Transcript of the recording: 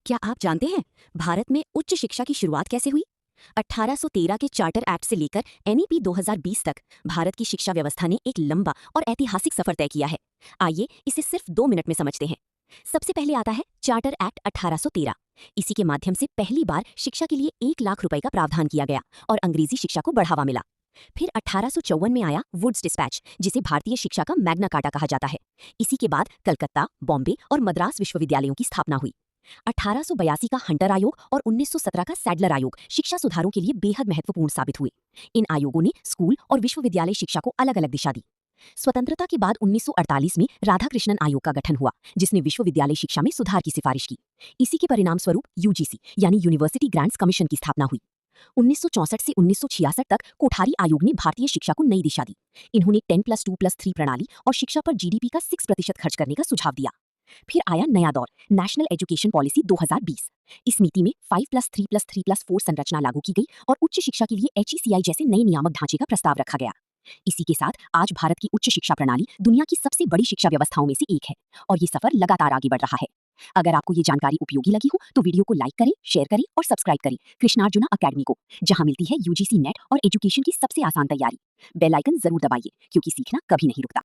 क्या आप जानते हैं भारत में उच्च शिक्षा की शुरुआत कैसे हुई? 1813 के चार्टर एक्ट से लेकर एनईपी 2020 तक भारत की शिक्षा व्यवस्था ने एक लंबा और ऐतिहासिक सफर तय किया है। आइए इसे सिर्फ 2 मिनट में समझते हैं। सबसे पहले आता है चार्टर एक्ट 1813। इसी के माध्यम से पहली बार शिक्षा के लिए 1 लाख रुपए का प्रावधान किया गया और अंग्रेजी शिक्षा को बढ़ावा मिला। फिर 1854 में आया वुड्स डिस्पैच, जिसे भारतीय शिक्षा का मैग्ना कार्टा कहा जाता है। इसी के बाद कलकत्ता, बॉम्बे और मद्रास विश्वविद्यालयों की स्थापना हुई। 1882 का हंटर आयोग और 1917 का सैडलर आयोग शिक्षा सुधारों के लिए बेहद महत्वपूर्ण साबित हुए। इन आयोगों ने स्कूल और विश्वविद्यालय शिक्षा को अलग अलग दिशा दी। स्वतंत्रता के बाद 1948 में राधाकृष्णन आयोग का गठन हुआ, जिसने विश्वविद्यालय शिक्षा में सुधार की सिफारिश की। इसी के परिणाम स्वरूप यूजीसी यानी यूनिवर्सिटी ग्रांट्स कमीशन की स्थापना हुई। 1964 से 1966 तक कोठारी आयोग ने भारतीय शिक्षा को नई दिशा दी। इन्होंने 10+2+3 प्रणाली और शिक्षा पर जीडीपी का 6% खर्च करने का सुझाव दिया। फिर आया नया दौर, नेशनल एजुकेशन पॉलिसी 2020। इस नीति में 5+3+3+4 संरचना लागू की गई और उच्च शिक्षा के लिए एचईसीआई जैसे नए नियामक ढांचे का प्रस्ताव रखा गया। इसी के साथ आज भारत की उच्च शिक्षा प्रणाली दुनिया की सबसे बड़ी शिक्षा व्यवस्थाओं में से एक है और ये सफर लगातार आगे बढ़ रहा है। अगर आपको ये जानकारी उपयोगी लगी हो तो वीडियो को लाइक करें, शेयर करें और सब्सक्राइब करें कृष्णार्जुना अकेडमी को, जहां मिलती है यूजीसी नेट और एजुकेशन की सबसे आसान तैयारी। बेल आइकन जरूर दबाइए, क्योंकि सीखना कभी नहीं रुकता।